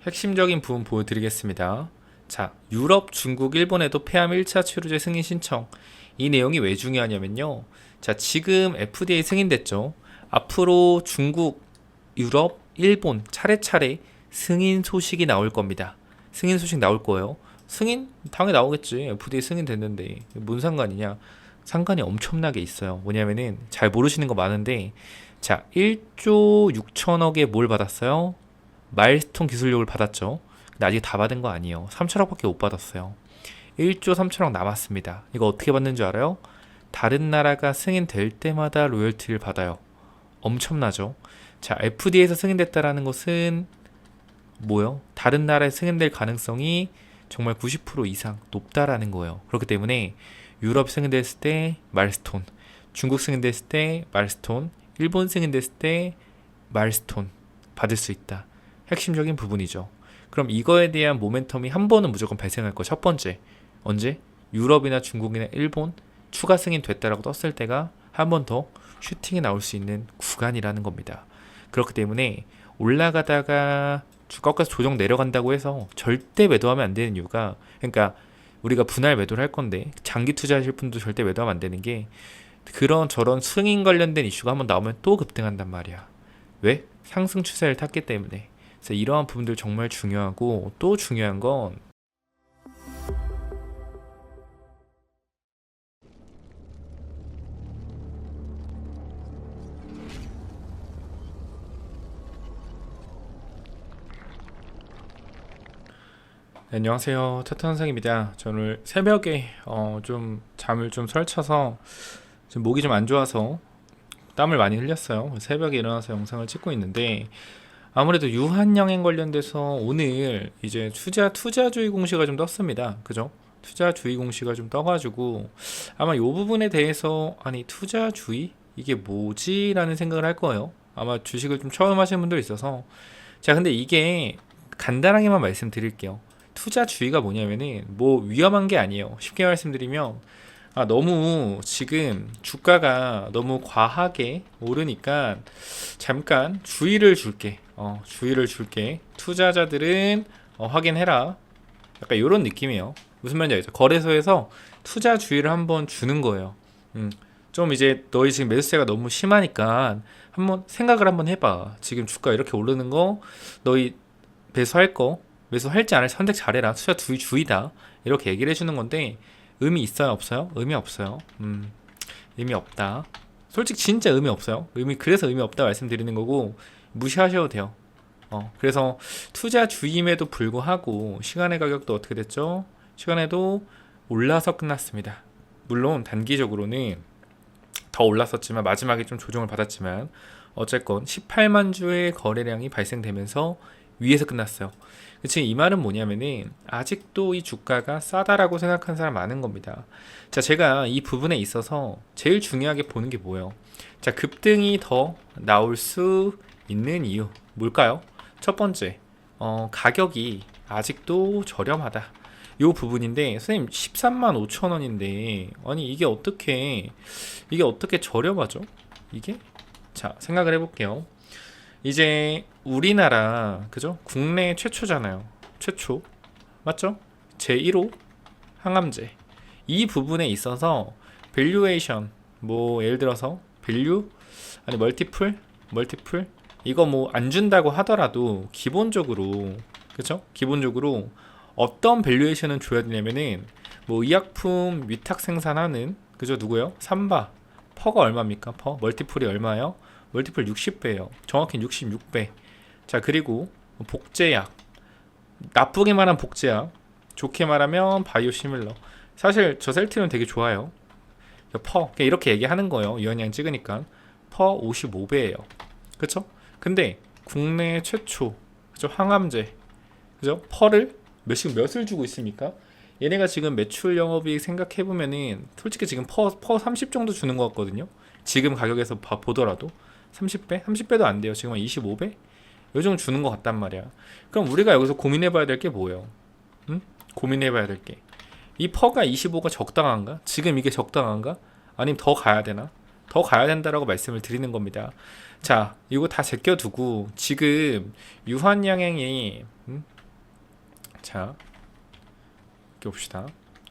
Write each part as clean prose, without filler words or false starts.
핵심적인 부분 보여드리겠습니다. 자, 유럽, 중국, 일본에도 폐암 1차 치료제 승인 신청. 이 내용이 왜 중요하냐면요. 자, 지금 FDA 승인됐죠. 앞으로 중국, 유럽, 일본 차례차례 승인 소식이 나올 겁니다. 승인 소식 나올 거예요. 승인? 당연히 나오겠지. FDA 승인 됐는데. 뭔 상관이냐? 상관이 엄청나게 있어요. 뭐냐면은 잘 모르시는 거 많은데, 자, 1조 6천억에 뭘 받았어요? 마일스톤 기술력을 받았죠. 근데 아직 다 받은 거 아니에요. 3천억밖에 못 받았어요. 1조 3천억 남았습니다. 이거 어떻게 받는 줄 알아요? 다른 나라가 승인될 때마다 로열티를 받아요. 엄청나죠? 자, FDA에서 승인됐다라는 것은 뭐요? 다른 나라에 승인될 가능성이 정말 90% 이상 높다라는 거예요. 그렇기 때문에 유럽 승인됐을 때 마일스톤, 중국 승인됐을 때 마일스톤, 일본 승인됐을 때 마일스톤 받을 수 있다. 핵심적인 부분이죠. 그럼 이거에 대한 모멘텀이 한 번은 무조건 발생할 거. 첫 번째, 언제? 유럽이나 중국이나 일본 추가 승인 됐다라고 떴을 때가 한 번 더 슈팅이 나올 수 있는 구간이라는 겁니다. 그렇기 때문에 올라가다가 꺾어서 조정 내려간다고 해서 절대 매도하면 안 되는 이유가, 그러니까 우리가 분할 매도를 할 건데 장기 투자하실 분도 절대 매도하면 안 되는 게, 그런 저런 승인 관련된 이슈가 한번 나오면 또 급등한단 말이야. 왜? 상승 추세를 탔기 때문에. 그래서 이러한 부분들 정말 중요하고, 또 중요한 건 네, 안녕하세요, 테트원상입니다. 저는 새벽에 좀 잠을 좀 설쳐서 지금 목이 좀 안 좋아서 땀을 많이 흘렸어요. 새벽에 일어나서 영상을 찍고 있는데, 아무래도 유한양행 관련돼서 오늘 이제 투자주의 공시가 좀 떴습니다. 그죠? 투자주의 공시가 좀 떠가지고 아마 이 부분에 대해서, 아니 투자주의? 이게 뭐지? 라는 생각을 할 거예요. 아마 주식을 좀 처음 하시는 분도 있어서. 자, 근데 이게 간단하게만 말씀드릴게요. 투자주의가 뭐냐면은 뭐 위험한 게 아니에요. 쉽게 말씀드리면, 너무 지금 주가가 너무 과하게 오르니까 잠깐 주의를 줄게. 투자자들은 확인해라. 약간 이런 느낌이에요. 무슨 말인지 알죠? 거래소에서 투자 주의를 한번 주는 거예요. 좀 이제 너희 지금 매수세가 너무 심하니까 한번 생각을 한번 해봐. 지금 주가 이렇게 오르는 거, 너희 매수할 거, 매수할지 안 할지 선택 잘해라. 투자 주의다. 이렇게 얘기를 해주는 건데, 의미 있어요, 없어요? 의미 없어요. 의미 없다. 솔직히 진짜 의미 없어요. 그래서 의미 없다 말씀드리는 거고, 무시하셔도 돼요. 그래서 투자 주임에도 불구하고 시간의 가격도 어떻게 됐죠? 시간에도 올라서 끝났습니다. 물론 단기적으로는 더 올랐었지만 마지막에 좀 조정을 받았지만 어쨌건 18만 주의 거래량이 발생되면서 위에서 끝났어요. 지금 이 말은 뭐냐면은 아직도 이 주가가 싸다라고 생각하는 사람 많은 겁니다. 자, 제가 이 부분에 있어서 제일 중요하게 보는 게 뭐예요? 자, 급등이 더 나올 수 있는 이유 뭘까요? 첫 번째, 가격이 아직도 저렴하다. 요 부분인데, 선생님 13만 5천 원인데 아니 이게 어떻게 저렴하죠? 이게? 자, 생각을 해볼게요. 이제 우리나라, 그죠? 국내 최초잖아요. 최초. 맞죠? 제1호 항암제. 이 부분에 있어서 밸류에이션, 뭐 예를 들어서 밸류, 아니 멀티플 이거 뭐 안 준다고 하더라도 기본적으로, 그죠? 기본적으로 어떤 밸류에이션은 줘야 되냐면은, 뭐 의약품 위탁 생산하는, 그죠? 누구요? 삼바. 퍼가 얼마입니까? 퍼 멀티플이 얼마예요? 멀티플 60배예요. 정확히 66배. 자, 그리고 복제약, 나쁘게 말하면 복제약, 좋게 말하면 바이오시밀러. 사실 저 셀트리온 되게 좋아요. 퍼 이렇게 얘기하는 거예요. 유한양 찍으니까 퍼 55배예요. 그쵸? 근데 국내 최초, 그죠? 항암제, 그죠? 퍼를 몇을 주고 있습니까? 얘네가 지금 매출 영업이익 생각해보면은 솔직히 지금 퍼 30 정도 주는 것 같거든요. 지금 가격에서 보더라도 30배? 30배도 안 돼요. 지금 한 25배? 요 정도 주는 것 같단 말이야. 그럼 우리가 여기서 고민해봐야 될 게 뭐예요? 응? 고민해봐야 될 게, 이 퍼가 25가 적당한가? 지금 이게 적당한가? 아니면 더 가야 되나? 더 가야 된다라고 말씀을 드리는 겁니다. 자, 이거 다 제껴두고 지금 유한양행이 자, 이렇게 봅시다.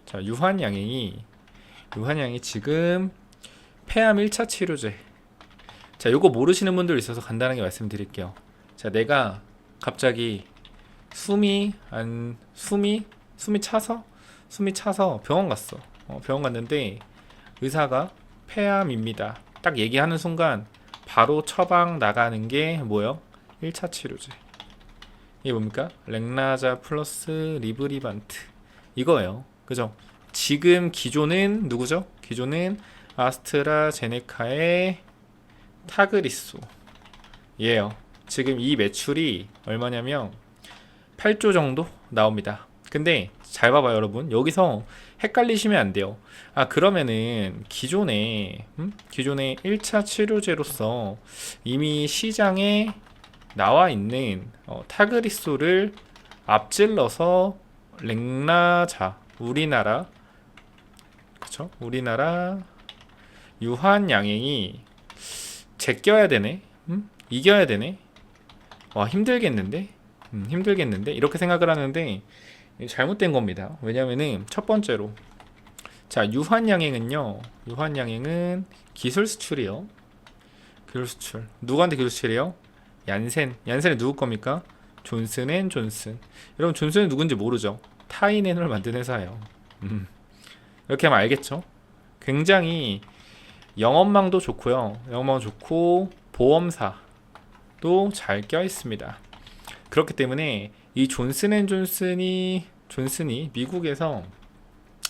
자, 유한양행이 지금 폐암 1차 치료제. 자, 요거 모르시는 분들 있어서 간단하게 말씀드릴게요. 자, 내가 갑자기 숨이 차서 병원 갔어. 병원 갔는데 의사가 폐암입니다. 딱 얘기하는 순간 바로 처방 나가는 게 뭐예요? 1차 치료제. 이게 뭡니까? 렉나자 플러스 리브리반트. 이거예요. 그죠? 지금 기존은 누구죠? 기존은 아스트라제네카의 타그리소. 예요. 지금 이 매출이 얼마냐면 8조 정도 나옵니다. 근데 잘 봐봐요, 여러분. 여기서 헷갈리시면 안 돼요. 아, 그러면은 기존에 1차 치료제로서 이미 시장에 나와 있는 타그리소를 앞질러서 렉나자 우리나라 그쵸? 우리나라 유한양행이 제껴야 되네. 이겨야 되네. 와, 힘들겠는데? 힘들겠는데? 이렇게 생각을 하는데 잘못된 겁니다. 왜냐면은 첫 번째로 자, 유한양행은 기술 수출이요. 기술 수출. 누구한테 기술 수출이요? 얀센이 누구 겁니까? 존슨앤존슨. 여러분, 존슨은 누군지 모르죠? 타이네놀 만든 회사예요. 이렇게 하면 알겠죠? 굉장히 영업망도 좋고요. 영업망 좋고 보험사도 잘 껴있습니다. 그렇기 때문에 이 존슨이 미국에서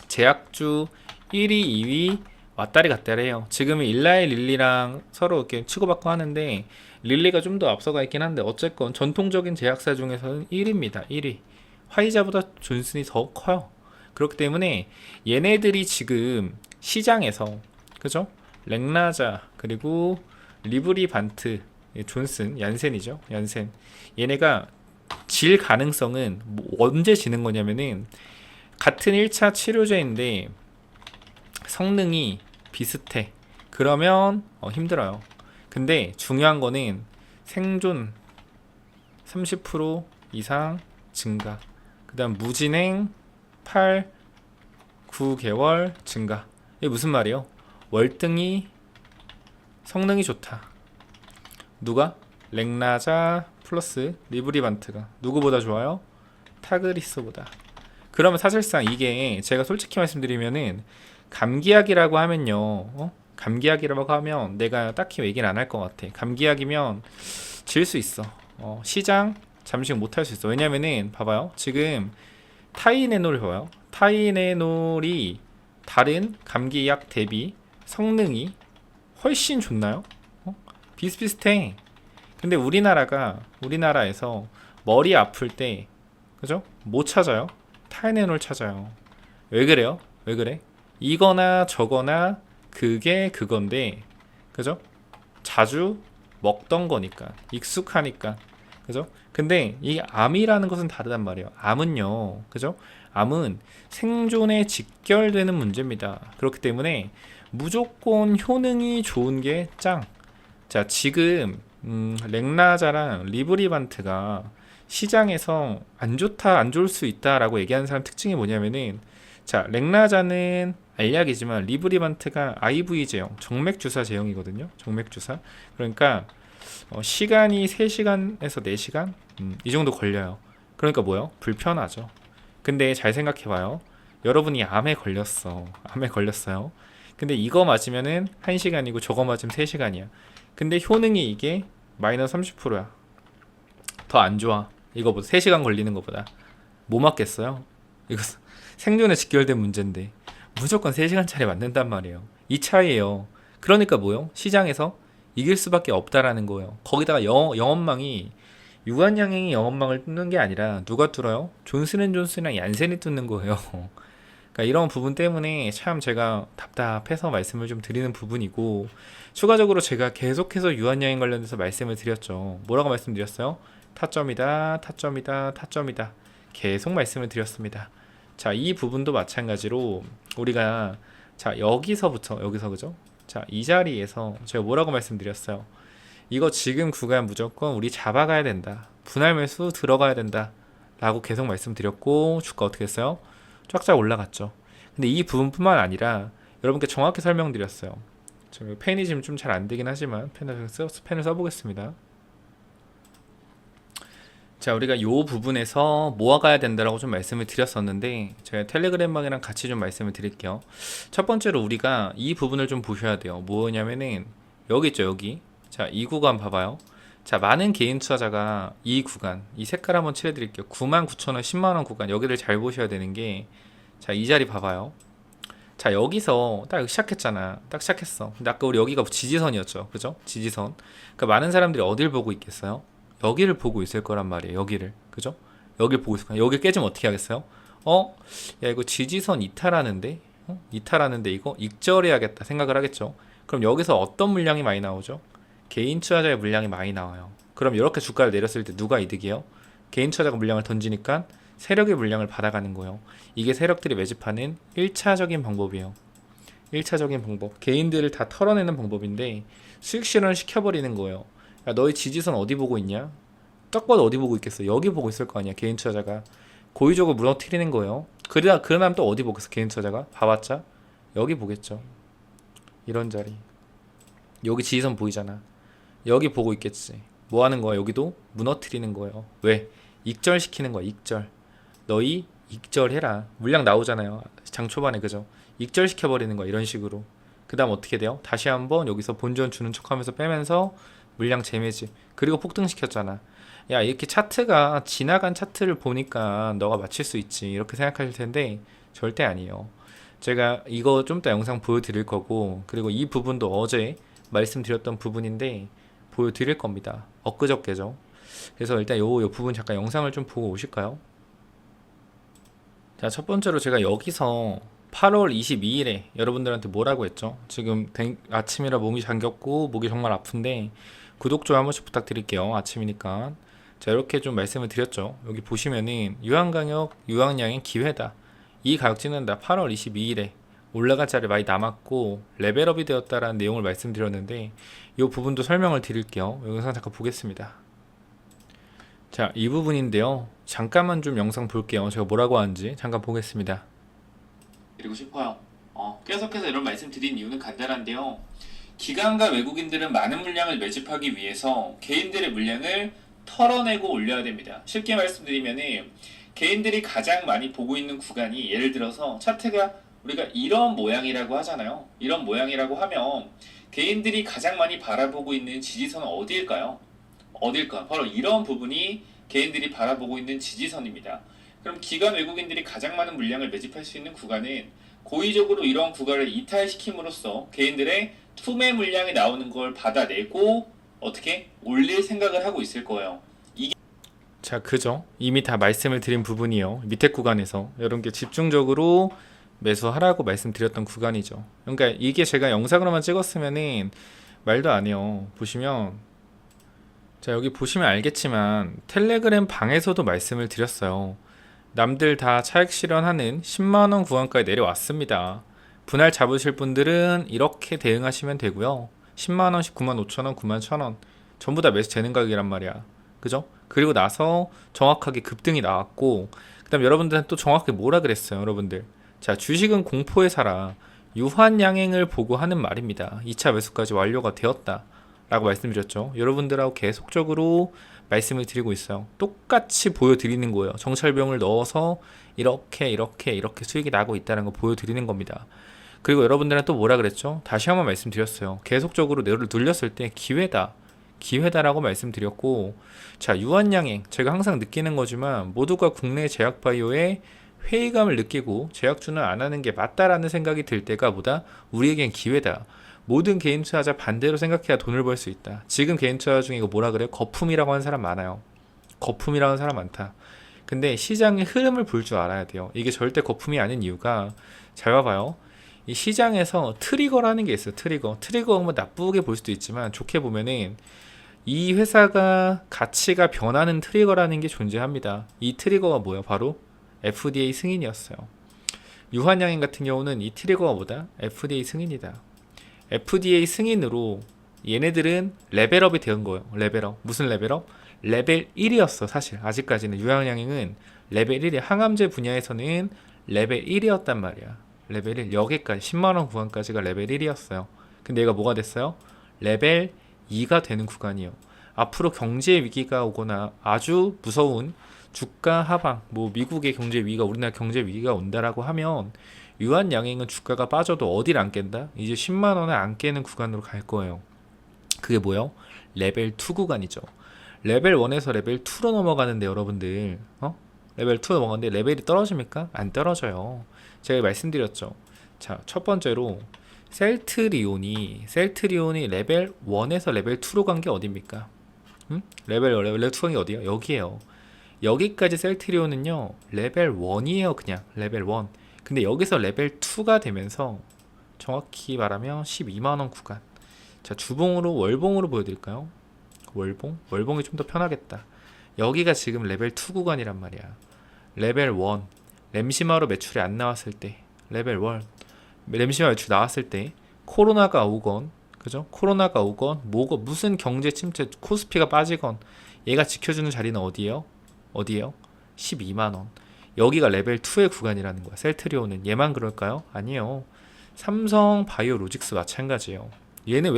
제약주 1위, 2위 왔다리 갔다리 해요. 지금은 일라이 릴리랑 서로 이렇게 치고받고 하는데 릴리가 좀 더 앞서가 있긴 한데 어쨌건 전통적인 제약사 중에서는 1위입니다. 1위. 화이자보다 존슨이 더 커요. 그렇기 때문에 얘네들이 지금 시장에서 그죠? 렉나자 그리고 리브리반트 존슨 얀센이죠. 얀센. 얘네가 질 가능성은 언제 지는 거냐면은 같은 1차 치료제인데 성능이 비슷해. 그러면 힘들어요. 근데 중요한 거는 생존 30% 이상 증가. 그 다음 무진행 8, 9개월 증가. 이게 무슨 말이에요? 월등히 성능이 좋다. 누가? 렉나자 플러스 리브리반트가 누구보다 좋아요? 타그리소보다. 그러면 사실상 이게 제가 솔직히 말씀드리면은 감기약이라고 하면요, 감기약이라고 하면 내가 딱히 얘기는 안 할 것 같아. 감기약이면 질 수 있어. 시장 잠식 못 할 수 있어. 왜냐면은 봐봐요. 지금 타이네놀 봐요. 타이네놀이 다른 감기약 대비 성능이 훨씬 좋나요? 비슷비슷해. 근데 우리나라에서 머리 아플 때 그죠? 뭐 찾아요? 타이네놀 찾아요. 왜 그래요? 왜 그래? 이거나 저거나 그게 그건데 그죠? 자주 먹던 거니까 익숙하니까 그죠? 근데 이 암이라는 것은 다르단 말이에요. 암은요, 그죠? 암은 생존에 직결되는 문제입니다. 그렇기 때문에 무조건 효능이 좋은 게 짱. 자, 지금 렉나자랑 리브리반트가 시장에서 안 좋다, 안 좋을 수 있다라고 얘기하는 사람 특징이 뭐냐면은 자, 렉나자는 알약이지만 리브리반트가 IV 제형, 정맥 주사 제형이거든요. 정맥 주사. 그러니까 시간이 3시간에서 4시간 이 정도 걸려요. 그러니까 뭐요? 불편하죠. 근데 잘 생각해봐요. 여러분이 암에 걸렸어요. 근데 이거 맞으면은 1시간이고 저거 맞으면 3시간이야. 근데 효능이 이게 마이너스 30%야. 더 안 좋아. 이거보다 3시간 걸리는 것보다. 뭐 맞겠어요? 이거 생존에 직결된 문제인데 무조건 3시간짜리 맞는단 말이에요. 이 차이예요. 그러니까 뭐요? 시장에서 이길 수밖에 없다라는 거예요. 거기다가 영업망이 유한양행이 영업망을 뚫는 게 아니라 누가 뚫어요? 존슨앤존슨이랑 얀센이 뚫는 거예요. 그러니까 이런 부분 때문에 참 제가 답답해서 말씀을 좀 드리는 부분이고, 추가적으로 제가 계속해서 유한양행 관련해서 말씀을 드렸죠. 뭐라고 말씀드렸어요? 타점이다, 타점이다, 타점이다. 계속 말씀을 드렸습니다. 자, 이 부분도 마찬가지로 우리가 여기서 그죠? 자, 이 자리에서 제가 뭐라고 말씀드렸어요? 이거 지금 구간 무조건 우리 잡아가야 된다. 분할 매수 들어가야 된다. 라고 계속 말씀드렸고 주가 어떻게 했어요? 쫙쫙 올라갔죠. 근데 이 부분뿐만 아니라 여러분께 정확히 설명드렸어요. 펜이 지금 좀 잘 안 되긴 하지만 펜을 써보겠습니다. 자, 우리가 이 부분에서 모아가야 된다라고 좀 말씀을 드렸었는데 제가 텔레그램방이랑 같이 좀 말씀을 드릴게요. 첫 번째로 우리가 이 부분을 좀 보셔야 돼요. 뭐냐면은 여기 있죠, 여기. 자, 이 구간 봐봐요. 자, 많은 개인 투자자가 이 구간, 이 색깔 한번 칠해드릴게요. 99,000원, 10만원 구간, 여기를 잘 보셔야 되는 게, 자, 이 자리 봐봐요. 자, 여기서 딱 시작했잖아. 딱 시작했어. 근데 아까 우리 여기가 지지선이었죠. 그죠? 지지선. 그러니까 많은 사람들이 어딜 보고 있겠어요? 여기를 보고 있을 거란 말이에요. 여기를. 그죠? 여기를 보고 있을 거야. 여기 깨지면 어떻게 하겠어요? 야, 이거 지지선 이탈하는데? 이탈하는데 이거 익절해야겠다 생각을 하겠죠. 그럼 여기서 어떤 물량이 많이 나오죠? 개인 투자자의 물량이 많이 나와요. 그럼 이렇게 주가를 내렸을 때 누가 이득이에요? 개인 투자자가 물량을 던지니까 세력의 물량을 받아가는 거예요. 이게 세력들이 매집하는 1차적인 방법이에요. 1차적인 방법. 개인들을 다 털어내는 방법인데 수익 실현을 시켜버리는 거예요. 야, 너희 지지선 어디 보고 있냐? 딱 봐도 어디 보고 있겠어? 여기 보고 있을 거 아니야, 개인 투자자가. 고의적으로 무너뜨리는 거예요. 그러면 또 어디 보겠어, 개인 투자자가? 봐봤자 여기 보겠죠. 이런 자리. 여기 지지선 보이잖아. 여기 보고 있겠지. 뭐 하는 거야? 여기도 무너뜨리는 거예요. 왜? 익절시키는 거야, 익절. 너희 익절해라. 물량 나오잖아요. 장 초반에, 그죠? 익절시켜버리는 거야, 이런 식으로. 그 다음 어떻게 돼요? 다시 한번 여기서 본전 주는 척 하면서 빼면서 물량 재매집. 그리고 폭등시켰잖아. 야, 이렇게 차트가 지나간 차트를 보니까 너가 맞힐 수 있지. 이렇게 생각하실 텐데 절대 아니에요. 제가 이거 좀 더 영상 보여드릴 거고, 그리고 이 부분도 어제 말씀드렸던 부분인데 보여드릴 겁니다. 엊그저께죠. 그래서 일단 요 부분 잠깐 영상을 좀 보고 오실까요? 자, 첫 번째로 제가 여기서 8월 22일에 여러분들한테 뭐라고 했죠? 지금 아침이라 몸이 잠겼고 목이 정말 아픈데 구독, 좋아요 한 번씩 부탁드릴게요. 아침이니까. 자, 이렇게 좀 말씀을 드렸죠. 여기 보시면은 유한강역, 유한양행 기회다. 이 가격지는 다 8월 22일에 올라갈 자리 많이 남았고 레벨업이 되었다라는 내용을 말씀드렸는데 이 부분도 설명을 드릴게요. 영상 잠깐 보겠습니다. 자, 이 부분인데요. 잠깐만 좀 영상 볼게요. 제가 뭐라고 하는지 잠깐 보겠습니다. 드리고 싶어요. 계속해서 이런 말씀 드린 이유는 간단한데요. 기관과 외국인들은 많은 물량을 매집하기 위해서 개인들의 물량을 털어내고 올려야 됩니다. 쉽게 말씀드리면은 개인들이 가장 많이 보고 있는 구간이, 예를 들어서 차트가 우리가 이런 모양이라고 하잖아요. 이런 모양이라고 하면 개인들이 가장 많이 바라보고 있는 지지선은 어디일까요? 바로 이런 부분이 개인들이 바라보고 있는 지지선입니다. 그럼 기관 외국인들이 가장 많은 물량을 매집할 수 있는 구간은 고의적으로 이런 구간을 이탈시킴으로써 개인들의 투매 물량이 나오는 걸 받아내고 어떻게 올릴 생각을 하고 있을 거예요. 자, 그죠? 이미 다 말씀을 드린 부분이요. 밑에 구간에서 여러분께 집중적으로 매수하라고 말씀드렸던 구간이죠. 그러니까 이게 제가 영상으로만 찍었으면은 말도 안 해요. 보시면, 자, 여기 보시면 알겠지만 텔레그램 방에서도 말씀을 드렸어요. 남들 다 차익 실현하는 10만원 구간까지 내려왔습니다. 분할 잡으실 분들은 이렇게 대응하시면 되고요. 10만원, 195,000원, 91,000원 전부 다 매수 재는 가격이란 말이야. 그죠? 그리고 나서 정확하게 급등이 나왔고, 그 다음 여러분들은 또 정확하게 뭐라 그랬어요, 여러분들. 자, 주식은 공포에 살아. 유한양행을 보고 하는 말입니다. 2차 매수까지 완료가 되었다 라고 말씀드렸죠. 여러분들하고 계속적으로 말씀을 드리고 있어요. 똑같이 보여드리는 거예요. 정찰병을 넣어서 이렇게 수익이 나고 있다는 거 보여드리는 겁니다. 그리고 여러분들은 또 뭐라 그랬죠? 다시 한번 말씀드렸어요. 계속적으로 내를 눌렸을 때 기회다라고 말씀드렸고, 자, 유한양행, 제가 항상 느끼는 거지만 모두가 국내 제약바이오에 회의감을 느끼고 제약주는 안 하는 게 맞다라는 생각이 들 때가 보다 우리에겐 기회다. 모든 개인 투자자 반대로 생각해야 돈을 벌 수 있다. 지금 개인 투자자 중에 이거 뭐라 그래요? 거품이라고 하는 사람 많아요. 거품이라고 하는 사람 많다. 근데 시장의 흐름을 볼 줄 알아야 돼요. 이게 절대 거품이 아닌 이유가, 잘 봐봐요. 이 시장에서 트리거라는 게 있어요. 트리거 뭐 나쁘게 볼 수도 있지만 좋게 보면은 이 회사가 가치가 변하는 트리거라는 게 존재합니다. 이 트리거가 뭐예요? 바로 FDA 승인이었어요. 유한양행 같은 경우는 이 트리거가 뭐다? FDA 승인이다. FDA 승인으로 얘네들은 레벨업이 된 거예요. 레벨업. 무슨 레벨업? 레벨 1이었어 사실. 아직까지는 유한양행은 레벨 1이 항암제 분야에서는 레벨 1이었단 말이야. 레벨 1 여기까지 10만원 구간까지가 레벨 1이었어요. 근데 얘가 뭐가 됐어요? 레벨 2가 되는 구간이에요. 앞으로 경제 위기가 오거나 아주 무서운 주가 하방, 뭐 미국의 경제 위기가 우리나라 경제 위기가 온다라고 하면 유한양행은 주가가 빠져도 어디를 안 깬다? 이제 10만원을 안 깨는 구간으로 갈 거예요. 그게 뭐요? 레벨 2 구간이죠. 레벨 1에서 레벨 2로 넘어가는데 여러분들 레벨 2 넘어가는데 레벨이 떨어집니까? 안 떨어져요. 제가 말씀드렸죠. 자, 첫 번째로 셀트리온이 레벨 1에서 레벨 2로 간 게 어딥니까? 레벨 2 간 게 어디예요? 여기에요. 여기까지 셀트리온은요 레벨 1이에요. 그냥 레벨 1. 근데 여기서 레벨 2가 되면서 정확히 말하면 12만원 구간. 자, 주봉으로 월봉으로 보여드릴까요? 월봉이 좀 더 편하겠다. 여기가 지금 레벨 2 구간이란 말이야. 레벨 1 램시마로 매출이 안 나왔을 때, 레벨 1 램시마 매출 나왔을 때 코로나가 오건, 그죠? 코로나가 오건 뭐가 무슨 경제 침체, 코스피가 빠지건 얘가 지켜주는 자리는 어디예요? 12만원. 여기가 레벨 2의 구간이라는 거야. 셀트리온은 얘만 그럴까요? 아니에요. 삼성 바이오로직스 마찬가지예요. 얘는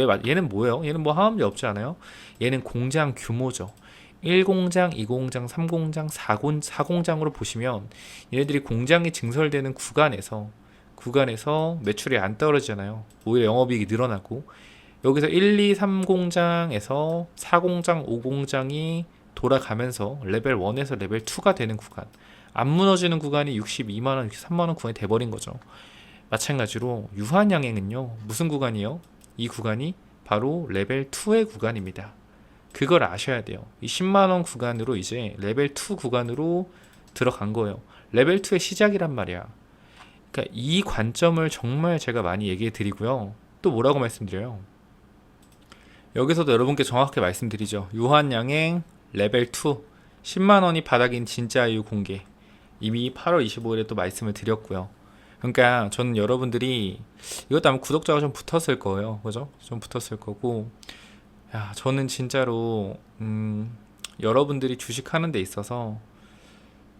뭐예요? 얘는 뭐 하는 게 없지 않아요? 얘는 공장 규모죠. 1공장, 2공장, 3공장, 4공장으로 보시면 얘네들이 공장이 증설되는 구간에서 매출이 안 떨어지잖아요. 오히려 영업이익이 늘어나고 여기서 1, 2, 3공장에서 4공장, 5공장이 돌아가면서 레벨 1에서 레벨 2가 되는 구간, 안 무너지는 구간이 62만원, 63만원 구간이 돼버린 거죠. 마찬가지로 유한양행은요 무슨 구간이에요? 이 구간이 바로 레벨 2의 구간입니다. 그걸 아셔야 돼요. 이 10만원 구간으로 이제 레벨 2 구간으로 들어간 거예요. 레벨 2의 시작이란 말이야. 그러니까 이 관점을 정말 제가 많이 얘기해 드리고요. 또 뭐라고 말씀드려요? 여기서도 여러분께 정확하게 말씀드리죠. 유한양행 레벨 2 10만원이 바닥인 진짜 이유 공개, 이미 8월 25일에 또 말씀을 드렸고요. 그러니까 저는 여러분들이 이것도 아마 구독자가 좀 붙었을 거예요. 그죠? 좀 붙었을 거고, 야, 저는 진짜로 여러분들이 주식하는 데 있어서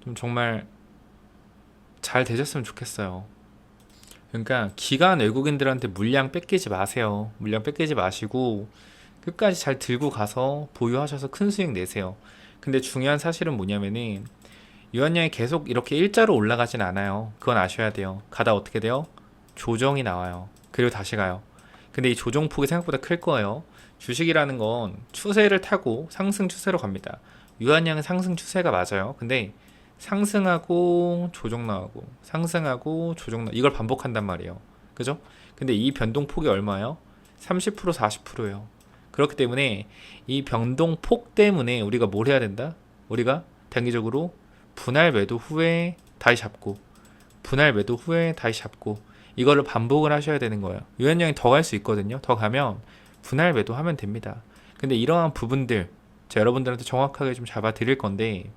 좀 정말 잘 되셨으면 좋겠어요. 그러니까 기관 외국인들한테 물량 뺏기지 마세요. 물량 뺏기지 마시고 끝까지 잘 들고 가서 보유하셔서 큰 수익 내세요. 근데 중요한 사실은 뭐냐면은 유한량이 계속 이렇게 일자로 올라가진 않아요. 그건 아셔야 돼요. 가다 어떻게 돼요? 조정이 나와요. 그리고 다시 가요. 근데 이 조정폭이 생각보다 클 거예요. 주식이라는 건 추세를 타고 상승 추세로 갑니다. 유한량은 상승 추세가 맞아요. 근데 상승하고 조정 나오고 상승하고 조정 나, 이걸 반복한단 말이에요. 그죠? 근데 이 변동폭이 얼마예요? 30% 40%예요. 그렇기 때문에 이 변동폭 때문에 우리가 뭘 해야 된다? 우리가 단기적으로 분할 매도 후에 다시 잡고, 분할 매도 후에 다시 잡고, 이거를 반복을 하셔야 되는 거예요. 유한량이 더 갈 수 있거든요. 더 가면 분할 매도 하면 됩니다. 근데 이러한 부분들 제가 여러분들한테 정확하게 좀 잡아 드릴 건데,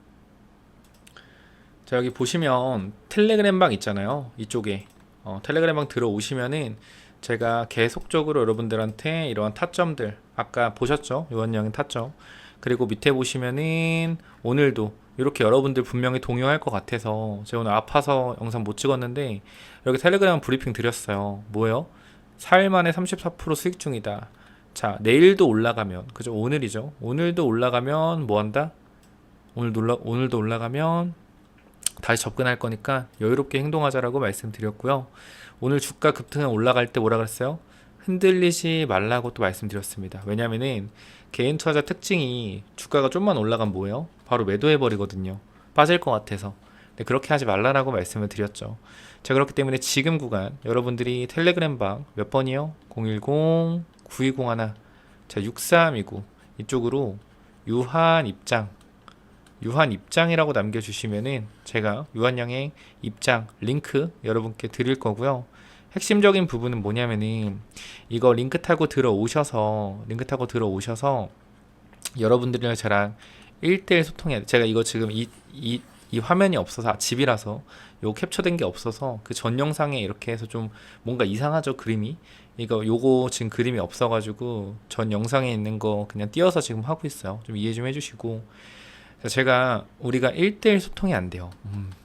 자, 여기 보시면 텔레그램 방 있잖아요. 이쪽에 텔레그램 방 들어오시면은 제가 계속적으로 여러분들한테 이러한 타점들, 아까 보셨죠? 유한량의 타점. 그리고 밑에 보시면은 오늘도 이렇게 여러분들 분명히 동요할 것 같아서 제가 오늘 아파서 영상 못 찍었는데 여기 텔레그램 브리핑 드렸어요. 뭐예요? 4일 만에 34% 수익 중이다. 자, 내일도 올라가면, 그죠? 오늘이죠. 오늘도 올라가면 뭐 한다? 오늘도 올라가면 다시 접근할 거니까 여유롭게 행동하자라고 말씀드렸고요. 오늘 주가 급등은 올라갈 때 뭐라 그랬어요? 흔들리지 말라고 또 말씀드렸습니다. 왜냐면은 개인 투자자 특징이 주가가 좀만 올라가면 뭐예요? 바로 매도해버리거든요. 빠질 것 같아서. 근데 그렇게 하지 말라라고 말씀을 드렸죠. 자, 그렇기 때문에 지금 구간 여러분들이 텔레그램 방 몇 번이요? 010-9201 자, 6329 이쪽으로 유한 입장이라고 남겨주시면은 제가 유한양의 입장 링크 여러분께 드릴 거고요. 핵심적인 부분은 뭐냐면은 이거 링크 타고 들어오셔서 여러분들이랑 저랑 1대1 소통해야 돼. 제가 이거 지금 이 이 화면이 없어서 집이라서 요 캡처된 게 없어서 그 전 영상에 이렇게 해서 좀 뭔가 이상하죠, 그림이. 이거 요거 지금 그림이 없어가지고 전 영상에 있는 거 그냥 띄어서 지금 하고 있어요. 좀 이해 좀 해주시고. 제가 우리가 1대1 소통이 안 돼요.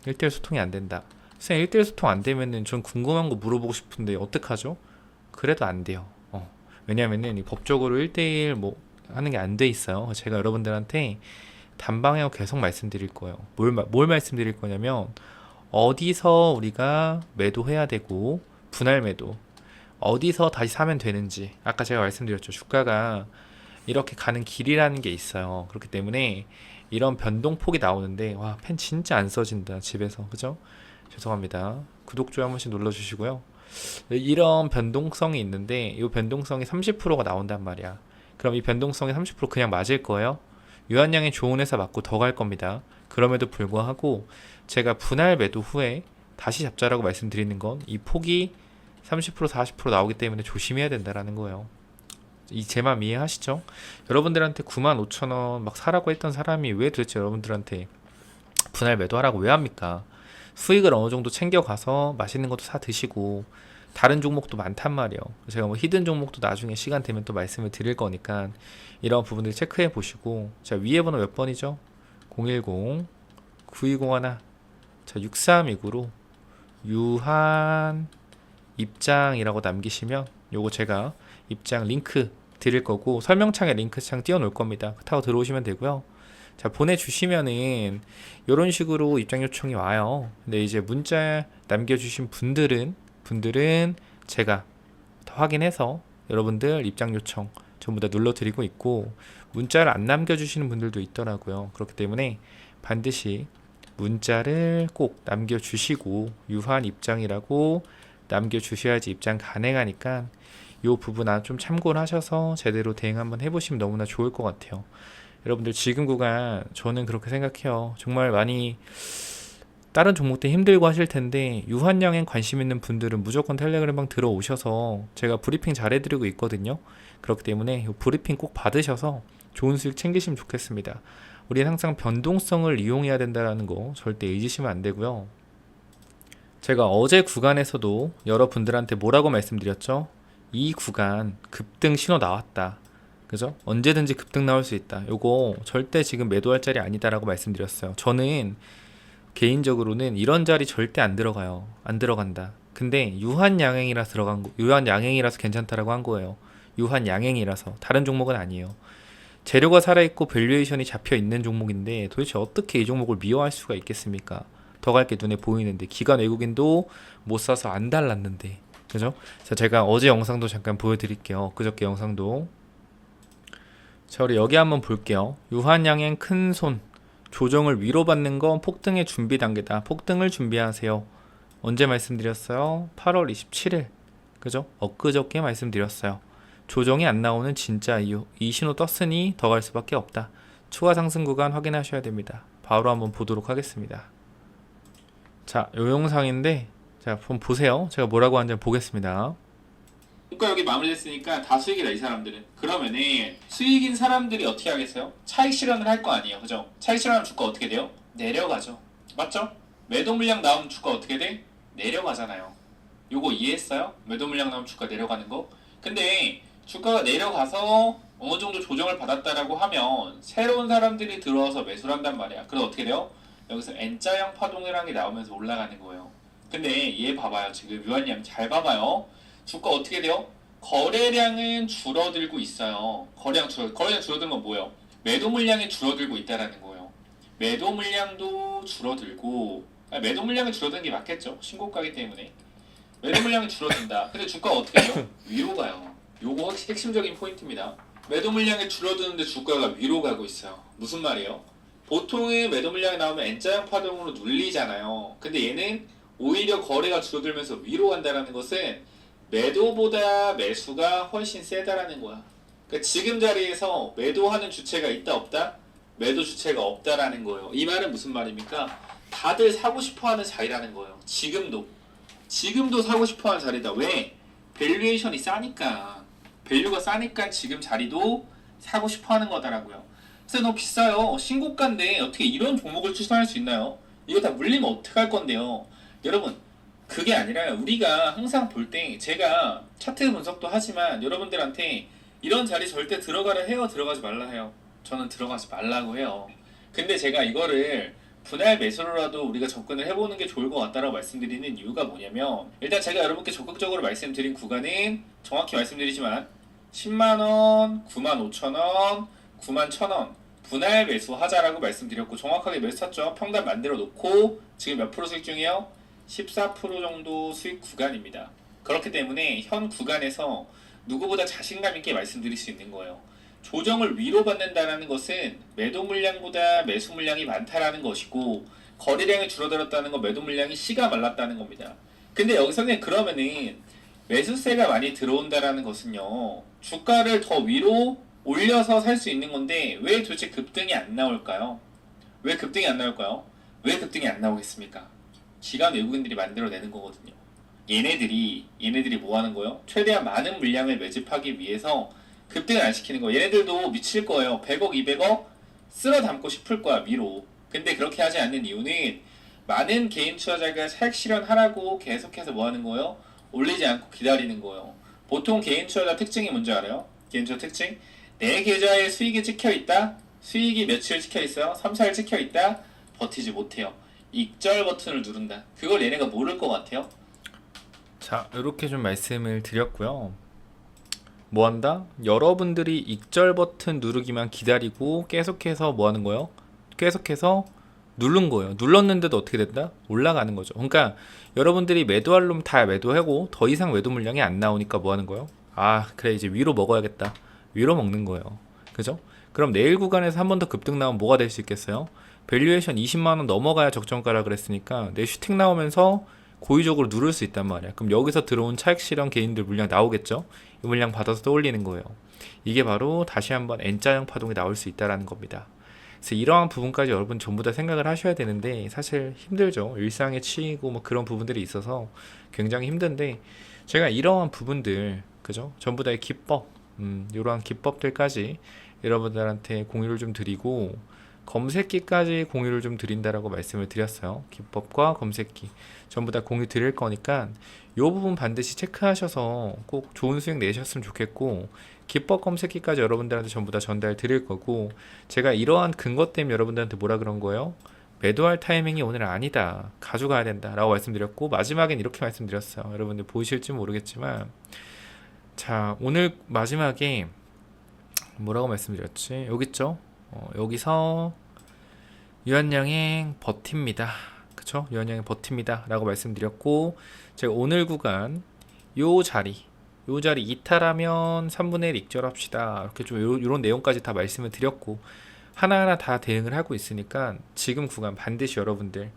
1대1 소통이 안 된다. 선생님 1대1 소통 안 되면은 전 궁금한 거 물어보고 싶은데 어떡하죠? 그래도 안 돼요. 왜냐면은 이 법적으로 1대1 뭐 하는 게 안 돼 있어요. 제가 여러분들한테 단방향으로 계속 말씀드릴 거예요. 뭘 말씀드릴 거냐면 어디서 우리가 매도해야 되고 분할 매도 어디서 다시 사면 되는지 아까 제가 말씀드렸죠. 주가가 이렇게 가는 길이라는 게 있어요. 그렇기 때문에 이런 변동폭이 나오는데 와, 펜 진짜 안 써진다 집에서. 그죠? 죄송합니다. 구독, 좋아요 한 번씩 눌러주시고요. 이런 변동성이 있는데 이 변동성이 30%가 나온단 말이야. 그럼 이 변동성이 30% 그냥 맞을 거예요? 유한양이 좋은 회사 맞고 더 갈 겁니다. 그럼에도 불구하고 제가 분할 매도 후에 다시 잡자라고 말씀드리는 건 이 폭이 30% 40% 나오기 때문에 조심해야 된다라는 거예요. 이 제 맘 이해하시죠? 여러분들한테 95,000원 막 사라고 했던 사람이 왜 도대체 여러분들한테 분할 매도하라고 왜 합니까? 수익을 어느 정도 챙겨가서 맛있는 것도 사 드시고 다른 종목도 많단 말이에요. 제가 뭐 히든 종목도 나중에 시간 되면 또 말씀을 드릴 거니까 이런 부분들 체크해 보시고. 자, 위에 번호 몇 번이죠? 010-9201. 자, 6329로 유한 입장이라고 남기시면 요거 제가 입장 링크 드릴 거고 설명창에 링크창 띄워 놓을 겁니다. 타고 들어오시면 되고요. 자, 보내주시면은 이런 식으로 입장 요청이 와요. 근데 이제 문자 남겨주신 분들은 제가 더 확인해서 여러분들 입장 요청 전부 다 눌러드리고 있고, 문자를 안 남겨주시는 분들도 있더라고요. 그렇기 때문에 반드시 문자를 꼭 남겨주시고 유한 입장이라고 남겨주셔야지 입장 가능하니까 이 부분 좀 참고를 하셔서 제대로 대응 한번 해보시면 너무나 좋을 것 같아요. 여러분들 지금 구간 저는 그렇게 생각해요. 정말 많이 다른 종목들 힘들고 하실 텐데 유한양에 관심 있는 분들은 무조건 텔레그램방 들어오셔서 제가 브리핑 잘 해드리고 있거든요. 그렇기 때문에 이 브리핑 꼭 받으셔서 좋은 수익 챙기시면 좋겠습니다. 우리는 항상 변동성을 이용해야 된다는 거 절대 잊으시면 안 되고요. 제가 어제 구간에서도 여러분들한테 뭐라고 말씀드렸죠? 이 구간 급등 신호 나왔다. 그죠? 언제든지 급등 나올 수 있다. 요거 절대 지금 매도할 자리 아니다라고 말씀드렸어요. 저는 개인적으로는 이런 자리 절대 안 들어가요. 안 들어간다. 근데 유한 양행이라서 괜찮다라고 한 거예요. 유한 양행이라서. 다른 종목은 아니에요. 재료가 살아있고 밸류에이션이 잡혀 있는 종목인데 도대체 어떻게 이 종목을 미워할 수가 있겠습니까? 더 갈 게 눈에 보이는데 기관 외국인도 못 사서 안 달랐는데. 그죠? 그래서 제가 어제 영상도 잠깐 보여드릴게요. 그저께 영상도. 자, 우리 여기 한번 볼게요. 유한양행 큰손 조정을 위로 받는 건 폭등의 준비 단계다. 폭등을 준비하세요. 언제 말씀드렸어요? 8월 27일. 그죠? 엊그저께 말씀드렸어요. 조정이 안 나오는 진짜 이유. 이 신호 떴으니 더 갈 수밖에 없다. 추가 상승 구간 확인하셔야 됩니다. 바로 한번 보도록 하겠습니다. 자, 요 영상인데 자, 한번 보세요. 제가 뭐라고 하는지 보겠습니다. 그러니까 여기 마무리됐으니까 다 수익이다 이 사람들은. 그러면은 수익인 사람들이 어떻게 하겠어요? 차익 실현을 할 거 아니에요, 그죠? 차익 실현하면 주가 어떻게 돼요? 내려가죠. 맞죠? 매도 물량 나오면 주가 어떻게 돼? 내려가잖아요. 요거 이해했어요? 매도 물량 나오면 주가 내려가는 거. 근데 주가가 내려가서 어느 정도 조정을 받았다라고 하면 새로운 사람들이 들어와서 매수를 한단 말이야. 그럼 어떻게 돼요? 여기서 N자형 파동이라는 게 나오면서 올라가는 거예요. 근데 얘 봐봐요. 지금 유한양 잘 봐봐요. 주가 어떻게 돼요? 거래량은 줄어들고 있어요. 거래량 줄어든 건 뭐예요? 매도 물량이 줄어들고 있다라는 거예요. 매도 물량도 줄어들고, 매도 물량이 줄어드는 게 맞겠죠? 신고가기 때문에. 매도 물량이 줄어든다. 근데 주가가 어떻게 돼요? 위로 가요. 요거 핵심적인 포인트입니다. 매도 물량이 줄어드는데 주가가 위로 가고 있어요. 무슨 말이에요? 보통의 매도 물량이 나오면 N자형 파동으로 눌리잖아요. 근데 얘는 오히려 거래가 줄어들면서 위로 간다는 것은 매도보다 매수가 훨씬 세다라는 거야. 그러니까 지금 자리에서 매도하는 주체가 있다 없다? 매도 주체가 없다라는 거예요. 이 말은 무슨 말입니까? 다들 사고 싶어하는 자리라는 거예요. 지금도 사고 싶어하는 자리다. 왜? 밸류에이션이 싸니까. 밸류가 싸니까 지금 자리도 사고 싶어하는 거다라고요. 그래서 너무 비싸요. 신고가인데 어떻게 이런 종목을 추천할 수 있나요? 이거 다 물리면 어떡할 건데요. 여러분 그게 아니라 우리가 항상 볼 때 제가 차트 분석도 하지만 여러분들한테 이런 자리 절대 들어가라 해요, 들어가지 말라 해요? 저는 들어가지 말라고 해요. 근데 제가 이거를 분할 매수로라도 우리가 접근을 해보는 게 좋을 것 같다라고 말씀드리는 이유가 뭐냐면, 일단 제가 여러분께 적극적으로 말씀드린 구간은 정확히 말씀드리지만 10만원, 95,000원, 91,000원 분할 매수 하자라고 말씀드렸고 정확하게 매수 샀죠. 평단 만들어 놓고 지금 몇 프로 수익 중이에요? 14% 정도 수익 구간입니다. 그렇기 때문에 현 구간에서 누구보다 자신감 있게 말씀드릴 수 있는 거예요. 조정을 위로 받는다는 것은 매도 물량보다 매수 물량이 많다라는 것이고, 거래량이 줄어들었다는 건 매도 물량이 씨가 말랐다는 겁니다. 근데 여기서는 그러면은 매수세가 많이 들어온다라는 것은요, 주가를 더 위로 올려서 살 수 있는 건데 왜 도대체 급등이 안 나올까요? 왜 급등이 안 나올까요? 왜 급등이 안 나오겠습니까? 기관 외국인들이 만들어내는 거거든요. 얘네들이 뭐 하는 거예요? 최대한 많은 물량을 매집하기 위해서 급등을 안 시키는 거예요. 얘네들도 미칠 거예요. 100억, 200억 쓸어 담고 싶을 거야, 위로. 근데 그렇게 하지 않는 이유는 많은 개인 투자자가 차익 실현하라고 계속해서 뭐 하는 거예요? 올리지 않고 기다리는 거예요. 보통 개인 투자자 특징이 뭔지 알아요? 개인 투자 특징? 내 계좌에 수익이 찍혀 있다? 수익이 며칠 찍혀 있어요? 3, 4일 찍혀 있다? 버티지 못해요. 익절 버튼을 누른다. 그걸 얘네가 모를 것 같아요. 자, 이렇게 좀 말씀을 드렸고요. 뭐 한다? 여러분들이 익절 버튼 누르기만 기다리고 계속해서 뭐 하는 거예요? 계속해서 누른 거예요. 눌렀는데도 어떻게 된다? 올라가는 거죠. 그러니까 여러분들이 매도할 놈 다 매도하고 더 이상 매도 물량이 안 나오니까 뭐 하는 거예요? 아, 그래, 이제 위로 먹어야겠다. 위로 먹는 거예요. 그죠? 그럼 내일 구간에서 한 번 더 급등 나오면 뭐가 될 수 있겠어요? 밸류에이션 20만원 넘어가야 적정가라 그랬으니까 내 슈팅 나오면서 고의적으로 누를 수 있단 말이야. 그럼 여기서 들어온 차익 실현 개인들 물량 나오겠죠? 이 물량 받아서 또 올리는 거예요. 이게 바로 다시 한번 N자형 파동이 나올 수 있다는 겁니다. 그래서 이러한 부분까지 여러분 전부 다 생각을 하셔야 되는데 사실 힘들죠. 일상에 치이고 뭐 그런 부분들이 있어서 굉장히 힘든데, 제가 이러한 부분들, 그죠? 전부 다의 기법, 이러한 기법들까지 여러분들한테 공유를 좀 드리고, 검색기까지 공유를 좀 드린다라고 말씀을 드렸어요. 기법과 검색기 전부 다 공유 드릴 거니까 이 부분 반드시 체크하셔서 꼭 좋은 수익 내셨으면 좋겠고, 기법 검색기까지 여러분들한테 전부 다 전달 드릴 거고, 제가 이러한 근거 때문에 여러분들한테 뭐라 그런 거예요? 매도할 타이밍이 오늘 아니다, 가져가야 된다 라고 말씀드렸고, 마지막엔 이렇게 말씀드렸어요. 여러분들 보이실지 모르겠지만, 자, 오늘 마지막에 뭐라고 말씀드렸지? 여기 있죠? 여기서 유한양행 버팁니다. 그쵸? 유한양행 버팁니다 라고 말씀드렸고, 제가 오늘 구간 요 자리 이탈하면 3분의 1 익절합시다, 이렇게 좀 요런 내용까지 다 말씀을 드렸고, 하나하나 다 대응을 하고 있으니까 지금 구간 반드시 여러분들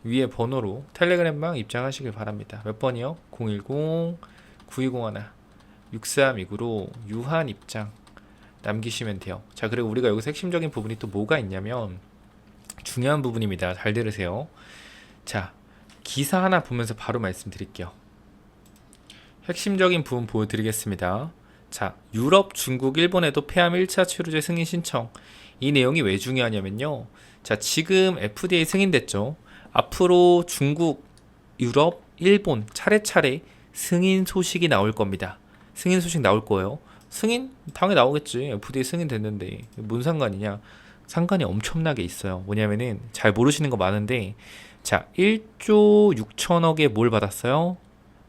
위에 번호로 텔레그램방 입장하시길 바랍니다. 몇 번이요? 010-9201-6329로 유한 입장 남기시면 돼요. 자, 그리고 우리가 여기서 핵심적인 부분이 또 뭐가 있냐면, 중요한 부분입니다. 잘 들으세요. 자, 기사 하나 보면서 바로 말씀드릴게요. 핵심적인 부분 보여드리겠습니다. 자, 유럽, 중국, 일본에도 폐암 1차 치료제 승인 신청. 이 내용이 왜 중요하냐면요. 자, 지금 FDA 승인됐죠. 앞으로 중국, 유럽, 일본 차례차례 승인 소식이 나올 겁니다. 승인 소식 나올 거예요. 승인? 당연히 나오겠지. FDA 승인 됐는데 뭔 상관이냐? 상관이 엄청나게 있어요. 뭐냐면은 잘 모르시는 거 많은데, 자, 1조 6천억에 뭘 받았어요?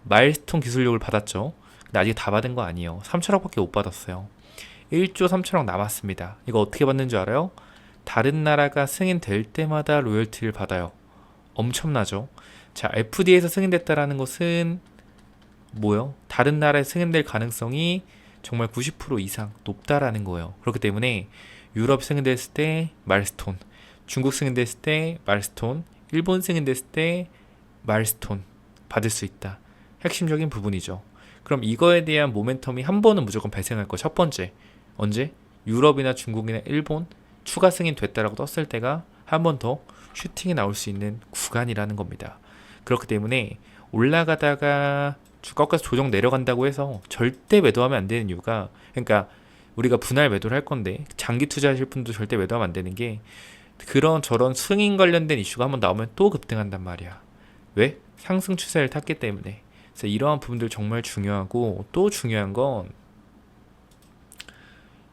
마일스톤 기술력을 받았죠. 근데 아직 다 받은 거 아니에요. 3천억밖에 못 받았어요. 1조 3천억 남았습니다. 이거 어떻게 받는 줄 알아요? 다른 나라가 승인될 때마다 로열티를 받아요. 엄청나죠? 자, FDA에서 승인됐다라는 것은 뭐요? 다른 나라에 승인될 가능성이 정말 90% 이상 높다라는 거예요. 그렇기 때문에 유럽 승인됐을 때 마일스톤, 중국 승인됐을 때 마일스톤, 일본 승인됐을 때 마일스톤 받을 수 있다. 핵심적인 부분이죠. 그럼 이거에 대한 모멘텀이 한 번은 무조건 발생할 거. 첫 번째, 언제? 유럽이나 중국이나 일본 추가 승인 됐다라고 떴을 때가 한 번 더 슈팅이 나올 수 있는 구간이라는 겁니다. 그렇기 때문에 올라가다가 주가가 조정 내려간다고 해서 절대 매도하면 안 되는 이유가, 그러니까 우리가 분할 매도를 할 건데 장기 투자하실 분도 절대 매도하면 안 되는 게, 그런 저런 승인 관련된 이슈가 한번 나오면 또 급등한단 말이야. 왜? 상승 추세를 탔기 때문에. 그래서 이러한 부분들 정말 중요하고, 또 중요한 건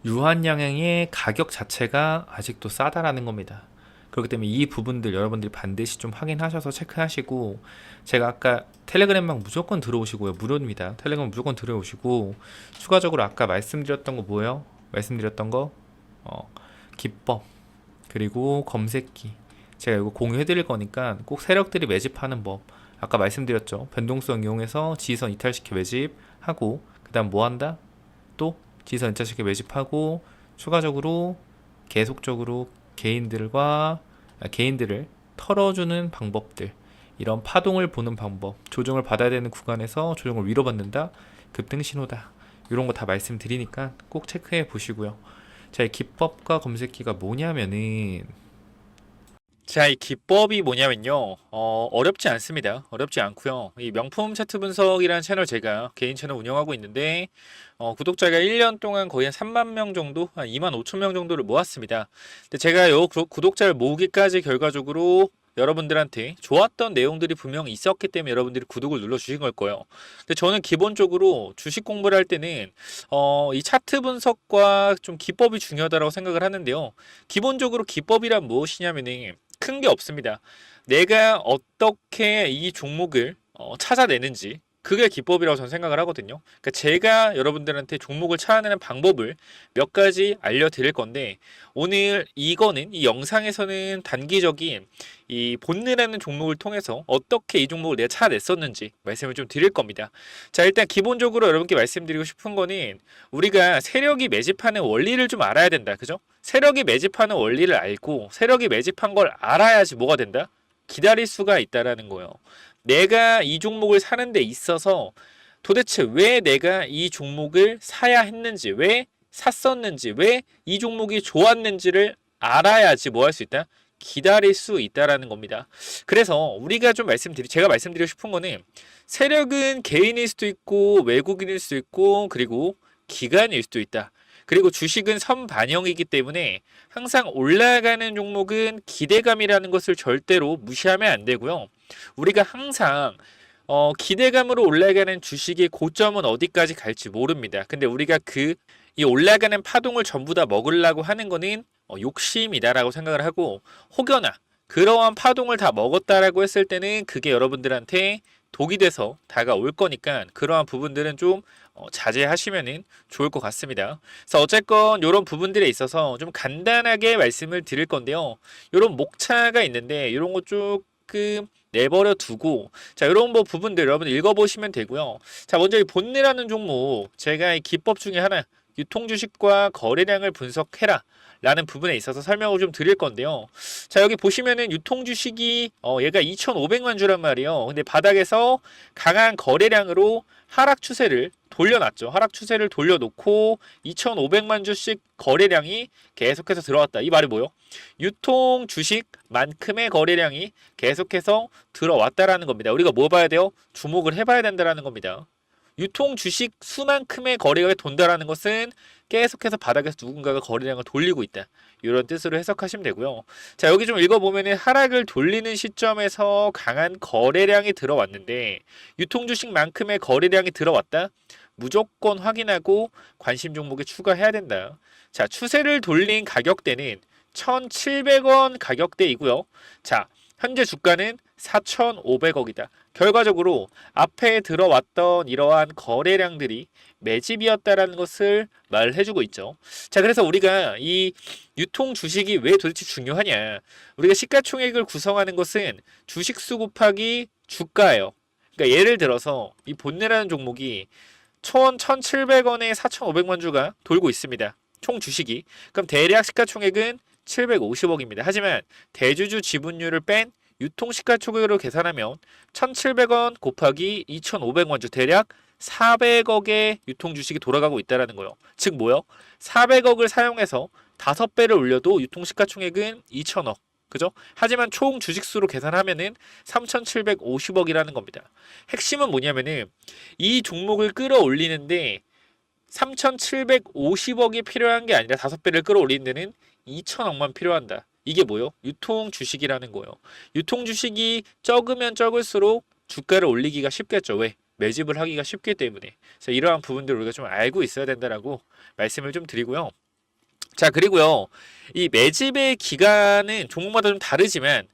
유한양행의 가격 자체가 아직도 싸다라는 겁니다. 그렇기 때문에 이 부분들 여러분들이 반드시 좀 확인하셔서 체크하시고, 제가 아까 텔레그램방 무조건 들어오시고요. 무료입니다. 텔레그램 무조건 들어오시고, 추가적으로 아까 말씀드렸던 거 뭐예요? 말씀드렸던 거 기법 그리고 검색기, 제가 이거 공유해 드릴 거니까 꼭 세력들이 매집하는 법, 아까 말씀드렸죠. 변동성 이용해서 지지선 이탈시켜 매집하고, 그 다음 뭐 한다? 또 지지선 이탈시켜 매집하고, 추가적으로 계속적으로 개인들을 털어주는 방법들, 이런 파동을 보는 방법, 조정을 받아야 되는 구간에서 조정을 위로 받는다, 급등 신호다, 이런 거 다 말씀드리니까 꼭 체크해 보시고요. 자, 이 기법과 검색기가 뭐냐면은, 자, 이 기법이 뭐냐면요. 어렵지 않습니다. 어렵지 않고요. 이 명품 차트 분석이라는 채널, 제가 개인 채널 운영하고 있는데, 구독자가 1년 동안 거의 한 3만 명 정도, 한 2만 5천 명 정도를 모았습니다. 근데 제가 요 구독자를 모으기까지 결과적으로 여러분들한테 좋았던 내용들이 분명히 있었기 때문에 여러분들이 구독을 눌러주신 걸 거예요. 근데 저는 기본적으로 주식 공부를 할 때는 이 차트 분석과 좀 기법이 중요하다고 생각을 하는데요. 기본적으로 기법이란 무엇이냐면은 큰 게 없습니다. 내가 어떻게 이 종목을 찾아내는지, 그게 기법이라고 저는 생각을 하거든요. 그러니까 제가 여러분들한테 종목을 찾아내는 방법을 몇 가지 알려드릴 건데, 오늘 이거는, 이 영상에서는 단기적인 이 본느라는 종목을 통해서 어떻게 이 종목을 내가 찾아냈었는지 말씀을 좀 드릴 겁니다. 자, 일단 기본적으로 여러분께 말씀드리고 싶은 거는, 우리가 세력이 매집하는 원리를 좀 알아야 된다. 그죠? 세력이 매집하는 원리를 알고 세력이 매집한 걸 알아야지 뭐가 된다? 기다릴 수가 있다라는 거예요. 내가 이 종목을 사는 데 있어서 도대체 왜 내가 이 종목을 사야 했는지, 왜 샀었는지, 왜 이 종목이 좋았는지를 알아야지 뭐 할 수 있다? 기다릴 수 있다라는 겁니다. 그래서 우리가 좀 제가 말씀드리고 싶은 거는, 세력은 개인일 수도 있고 외국인일 수도 있고 그리고 기관일 수도 있다. 그리고 주식은 선반영이기 때문에 항상 올라가는 종목은 기대감이라는 것을 절대로 무시하면 안 되고요. 우리가 항상 기대감으로 올라가는 주식의 고점은 어디까지 갈지 모릅니다. 근데 우리가 이 올라가는 파동을 전부 다 먹으려고 하는 거는 욕심이다라고 생각을 하고, 혹여나 그러한 파동을 다 먹었다라고 했을 때는 그게 여러분들한테 독이 돼서 다가올 거니까, 그러한 부분들은 좀 자제하시면 좋을 것 같습니다. 그래서 어쨌건 이런 부분들에 있어서 좀 간단하게 말씀을 드릴 건데요. 이런 목차가 있는데 이런 거 조금 내버려 두고, 자, 이런 부분들 여러분 읽어보시면 되고요. 자, 먼저 이 본네라는 종목, 제가 이 기법 중에 하나, 유통주식과 거래량을 분석해라 라는 부분에 있어서 설명을 좀 드릴 건데요. 자, 여기 보시면은 유통주식이 얘가 2,500만 주란 말이에요. 근데 바닥에서 강한 거래량으로 하락 추세를 돌려놨죠. 하락 추세를 돌려놓고 2,500만 주씩 거래량이 계속해서 들어왔다. 이 말이 뭐예요? 유통 주식만큼의 거래량이 계속해서 들어왔다라는 겁니다. 우리가 뭐 봐야 돼요? 주목을 해봐야 된다라는 겁니다. 유통 주식 수만큼의 거래가 돈다라는 것은 계속해서 바닥에서 누군가가 거래량을 돌리고 있다, 이런 뜻으로 해석하시면 되고요. 자, 여기 좀 읽어보면 하락을 돌리는 시점에서 강한 거래량이 들어왔는데, 유통 주식만큼의 거래량이 들어왔다? 무조건 확인하고 관심 종목에 추가해야 된다. 자, 추세를 돌린 가격대는 1,700원 가격대이고요. 자, 현재 주가는 4,500억이다. 결과적으로 앞에 들어왔던 이러한 거래량들이 매집이었다라는 것을 말해주고 있죠. 자, 그래서 우리가 이 유통 주식이 왜 도대체 중요하냐? 우리가 시가총액을 구성하는 것은 주식수 곱하기 주가예요. 그러니까 예를 들어서 이 본네라는 종목이 1,700원에 4,500만 주가 돌고 있습니다. 총 주식이. 그럼 대략 시가총액은 750억입니다. 하지만 대주주 지분율을 뺀 유통 시가총액으로 계산하면 1,700원 곱하기 2,500만 주, 대략 400억의 유통 주식이 돌아가고 있다라는 거예요. 즉 뭐요? 400억을 사용해서 5배를 올려도 유통 시가총액은 2,000억. 그죠? 하지만 총 주식수로 계산하면은 3,750억이라는 겁니다. 핵심은 뭐냐면은 이 종목을 끌어올리는데 3,750억이 필요한 게 아니라 5배를 끌어올리는 데는 2,000억만 필요한다. 이게 뭐요? 유통 주식이라는 거예요. 유통 주식이 적으면 적을수록 주가를 올리기가 쉽겠죠. 왜? 매집을 하기가 쉽기 때문에. 그래서 이러한 부분들을 우리가 좀 알고 있어야 된다라고 말씀을 좀 드리고요. 자, 그리고요. 이 매집의 기간은 종목마다 좀 다르지만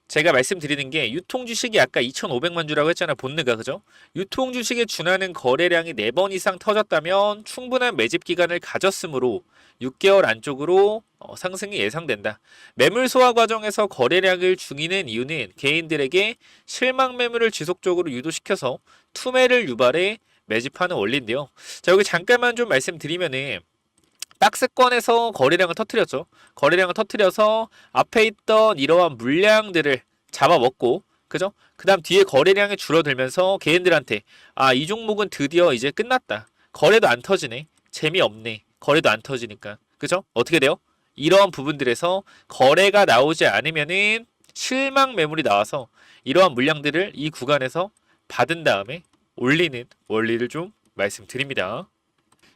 제가 말씀드리는 게 유통 주식이 아까 2,500만 주라고 했잖아요. 본느가 그죠? 유통 주식에 준하는 거래량이 4번 이상 터졌다면 충분한 매집 기간을 가졌으므로 6개월 안쪽으로 상승이 예상된다. 매물 소화 과정에서 거래량을 중이는 이유는 개인들에게 실망 매물을 지속적으로 유도시켜서 투매를 유발해 매집하는 원리인데요. 자, 여기 잠깐만 좀 말씀드리면은 박스권에서 거래량을 터뜨렸죠. 거래량을 터뜨려서 앞에 있던 이러한 물량들을 잡아먹고, 그죠? 그 다음 뒤에 거래량이 줄어들면서 개인들한테 이 종목은 드디어 이제 끝났다. 거래도 안 터지네. 재미없네. 거래도 안 터지니까. 그죠? 어떻게 돼요? 이러한 부분들에서 거래가 나오지 않으면은 실망 매물이 나와서 이러한 물량들을 이 구간에서 받은 다음에 올리는 원리를 좀 말씀드립니다.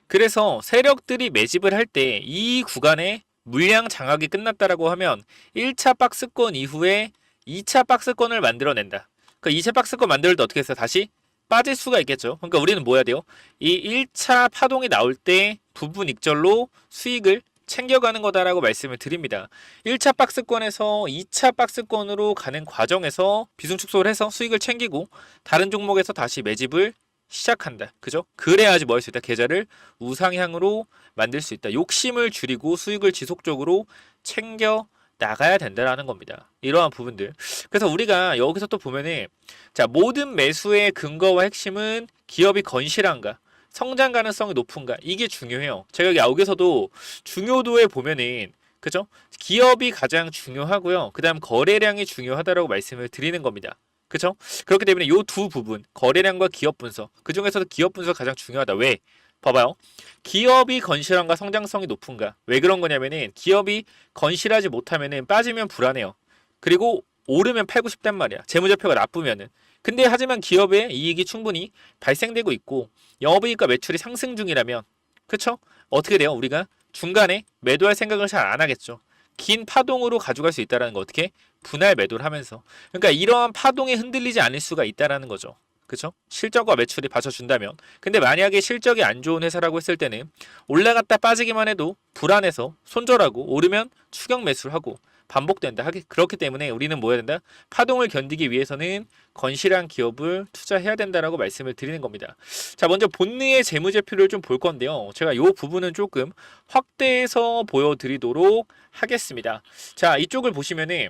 그래서 세력들이 매집을 할 때 이 구간에 물량 장악이 끝났다라고 하면 1차 박스권 이후에 2차 박스권을 만들어낸다. 그 2차 박스권 만들 때 어떻게 해서 다시 빠질 수가 있겠죠. 그러니까 우리는 뭐 해야 돼요? 이 1차 파동이 나올 때 부분 익절로 수익을 챙겨가는 거다라고 말씀을 드립니다. 1차 박스권에서 2차 박스권으로 가는 과정에서 비중 축소를 해서 수익을 챙기고 다른 종목에서 다시 매집을 시작한다. 그죠? 그래야지 뭐 할 수 있다. 계좌를 우상향으로 만들 수 있다. 욕심을 줄이고 수익을 지속적으로 챙겨 나가야 된다라는 겁니다. 이러한 부분들. 그래서 우리가 여기서 또 보면은 자, 모든 매수의 근거와 핵심은 기업이 건실한가, 성장 가능성이 높은가, 이게 중요해요. 제가 여기서도 중요도에 보면은 그죠? 기업이 가장 중요하고요. 그다음 거래량이 중요하다라고 말씀을 드리는 겁니다. 그렇죠? 그렇기 때문에 이 두 부분, 거래량과 기업 분석, 그 중에서도 기업 분석 가장 중요하다. 왜? 봐봐요. 기업이 건실한가, 성장성이 높은가. 왜 그런 거냐면은 기업이 건실하지 못하면은 빠지면 불안해요. 그리고 오르면 팔고 싶단 말이야. 재무제표가 나쁘면은. 근데 하지만 기업의 이익이 충분히 발생되고 있고 영업이익과 매출이 상승 중이라면, 그렇죠? 어떻게 돼요? 우리가 중간에 매도할 생각을 잘 안 하겠죠. 긴 파동으로 가져갈 수 있다는 거 어떻게? 분할 매도를 하면서. 그러니까 이러한 파동에 흔들리지 않을 수가 있다라는 거죠. 그렇죠? 실적과 매출이 받쳐준다면. 근데 만약에 실적이 안 좋은 회사라고 했을 때는 올라갔다 빠지기만 해도 불안해서 손절하고 오르면 추격 매수를 하고 반복된다. 그렇기 때문에 우리는 뭐 해야 된다? 파동을 견디기 위해서는 건실한 기업을 투자해야 된다라고 말씀을 드리는 겁니다. 자, 먼저 본느의 재무제표를 좀 볼 건데요. 제가 이 부분은 조금 확대해서 보여드리도록 하겠습니다. 자, 이쪽을 보시면은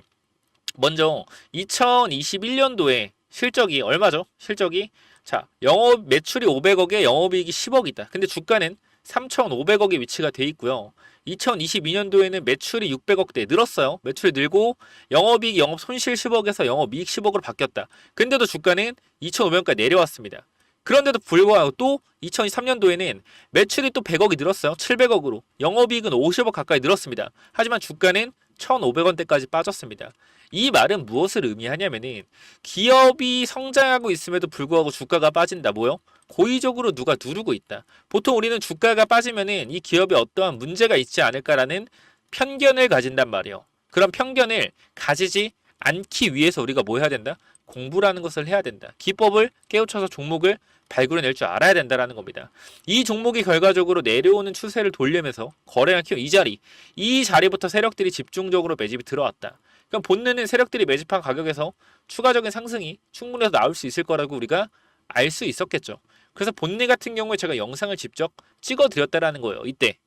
먼저 2021년도에 실적이 얼마죠? 실적이 자, 영업 매출이 500억에 영업이익이 10억이다. 근데 주가는 3,500억에 위치가 돼 있고요. 2022년도에는 매출이 600억대 늘었어요. 매출이 늘고 영업이익, 영업 손실 10억에서 영업이익 10억으로 바뀌었다. 근데도 주가는 2,500원까지 내려왔습니다. 그런데도 불구하고 또 2023년도에는 매출이 또 100억이 늘었어요. 700억으로. 영업이익은 50억 가까이 늘었습니다. 하지만 주가는 1,500원대까지 빠졌습니다. 이 말은 무엇을 의미하냐면은 기업이 성장하고 있음에도 불구하고 주가가 빠진다. 뭐요? 고의적으로 누가 누르고 있다. 보통 우리는 주가가 빠지면은 이 기업에 어떠한 문제가 있지 않을까라는 편견을 가진단 말이에요. 그런 편견을 가지지 않기 위해서 우리가 뭐 해야 된다? 공부라는 것을 해야 된다. 기법을 깨우쳐서 종목을 발굴해낼 줄 알아야 된다는 겁니다. 이 종목이 결과적으로 내려오는 추세를 돌리면서 거래량 키워 이 자리부터 세력들이 집중적으로 매집이 들어왔다. 그럼 본느는 세력들이 매집한 가격에서 추가적인 상승이 충분해서 나올 수 있을 거라고 우리가 알 수 있었겠죠. 그래서 본느 같은 경우에 제가 영상을 직접 찍어 드렸다라는 거예요. 이때.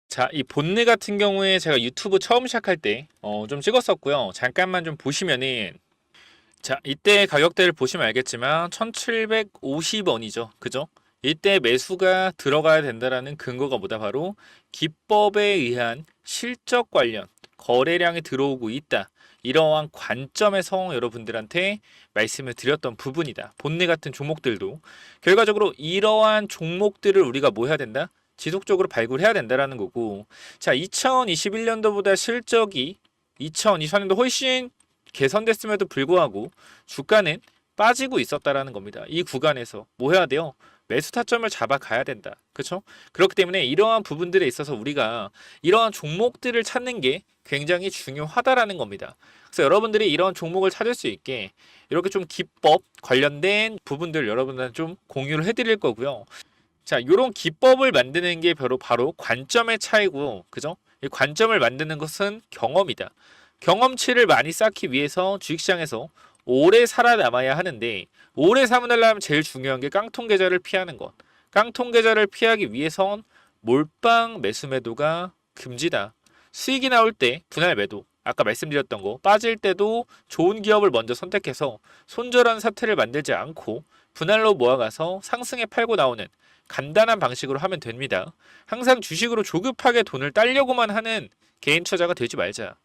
자, 이 본느 같은 경우에 제가 유튜브 처음 시작할 때 좀 찍었었고요. 잠깐만 좀 보시면은 자, 이때 가격대를 보시면 알겠지만 1750원이죠. 그죠? 이때 매수가 들어가야 된다라는 근거가 뭐다? 바로 기법에 의한 실적 관련 거래량이 들어오고 있다. 이러한 관점에서 여러분들한테 말씀을 드렸던 부분이다. 본느 같은 종목들도 결과적으로 이러한 종목들을 우리가 뭐 해야 된다? 지속적으로 발굴해야 된다라는 거고. 자, 2021년도보다 실적이 2024년도 훨씬 개선됐음에도 불구하고 주가는 빠지고 있었다라는 겁니다. 이 구간에서 뭐 해야 돼요? 매수 타점을 잡아가야 된다. 그렇죠? 그렇기 때문에 이러한 부분들에 있어서 우리가 이러한 종목들을 찾는 게 굉장히 중요하다라는 겁니다. 그래서 여러분들이 이런 종목을 찾을 수 있게 이렇게 좀 기법 관련된 부분들 여러분들한테 좀 공유를 해드릴 거고요. 자, 이런 기법을 만드는 게 바로 관점의 차이고, 그죠? 이 관점을 만드는 것은 경험이다. 경험치를 많이 쌓기 위해서 주식시장에서 오래 살아남아야 하는데, 오래 살아남으려면 제일 중요한 게 깡통 계좌를 피하는 것. 깡통 계좌를 피하기 위해선 몰빵 매수 매도가 금지다. 수익이 나올 때 분할 매도. 아까 말씀드렸던 거 빠질 때도 좋은 기업을 먼저 선택해서 손절한 사태를 만들지 않고 분할로 모아가서 상승에 팔고 나오는 간단한 방식으로 하면 됩니다. 항상 주식으로 조급하게 돈을 따려고만 하는 개인 투자가 되지 말자.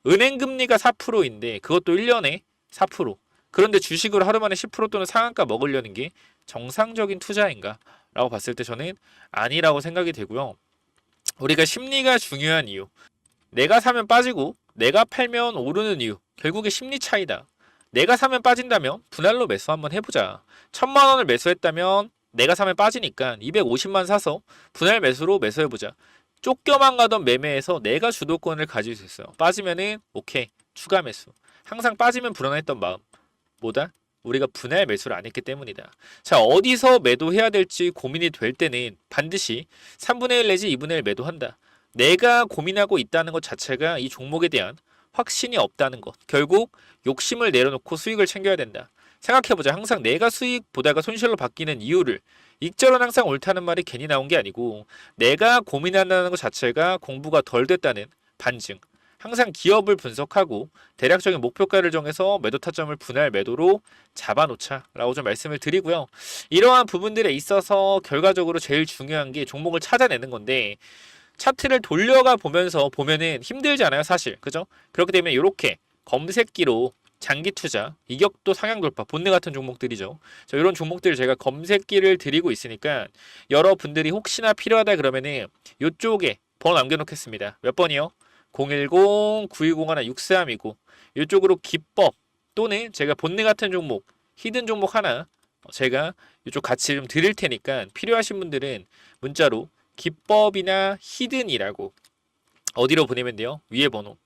은행 금리가 4%인데 그것도 1년에 4%. 그런데 주식으로 하루 만에 10% 또는 상한가 먹으려는 게 정상적인 투자인가? 라고 봤을 때 저는 아니라고 생각이 되고요. 우리가 심리가 중요한 이유. 내가 사면 빠지고 내가 팔면 오르는 이유. 결국에 심리 차이다. 내가 사면 빠진다면 분할로 매수 한번 해보자. 1,000만 원을 매수했다면 내가 사면 빠지니까 250만 사서 분할 매수로 매수해보자. 쫓겨만 가던 매매에서 내가 주도권을 가질 수 있어요. 빠지면은 오케이 추가 매수. 항상 빠지면 불안했던 마음. 뭐다? 우리가 분할 매수를 안 했기 때문이다. 자, 어디서 매도해야 될지 고민이 될 때는 반드시 3분의 1 내지 2분의 1 매도한다. 내가 고민하고 있다는 것 자체가 이 종목에 대한 확신이 없다는 것. 결국 욕심을 내려놓고 수익을 챙겨야 된다. 생각해보자. 항상 내가 수익 보다가 손실로 바뀌는 이유를 익절은 항상 옳다는 말이 괜히 나온 게 아니고 내가 고민한다는 것 자체가 공부가 덜 됐다는 반증. 항상 기업을 분석하고 대략적인 목표가를 정해서 매도 타점을 분할 매도로 잡아놓자라고 좀 말씀을 드리고요. 이러한 부분들에 있어서 결과적으로 제일 중요한 게 종목을 찾아내는 건데 차트를 돌려가 보면서 보면은 힘들지 않아요, 사실. 그죠? 그렇기 때문에 이렇게 검색기로 장기 투자, 이격도 상향 돌파, 본능 같은 종목들이죠. 이런 종목들을 제가 검색기를 드리고 있으니까 여러분들이 혹시나 필요하다 그러면은 이쪽에 번호 남겨놓겠습니다. 몇 번이요? 010-9201-6329 이쪽으로 기법 또는 제가 본능 같은 종목, 히든 종목 하나 제가 이쪽 같이 좀 드릴 테니까 필요하신 분들은 문자로 기법이나 히든이라고 어디로 보내면 돼요? 위에 번호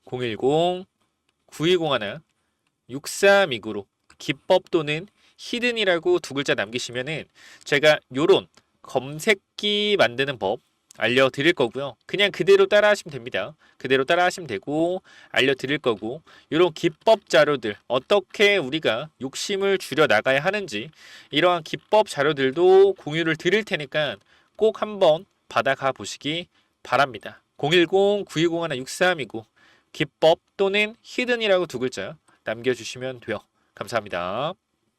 010-9201-6329로 기법 또는 히든이라고 두 글자 남기시면은 제가 요런 검색기 만드는 법 알려드릴 거고요. 그냥 그대로 따라 하시면 됩니다. 그대로 따라 하시면 되고 알려드릴 거고 이런 기법 자료들 어떻게 우리가 욕심을 줄여 나가야 하는지 이러한 기법 자료들도 공유를 드릴 테니까 꼭 한번 받아가 보시기 바랍니다. 010-9201-6329 기법 또는 히든이라고 두 글자 남겨주시면 돼요. 감사합니다.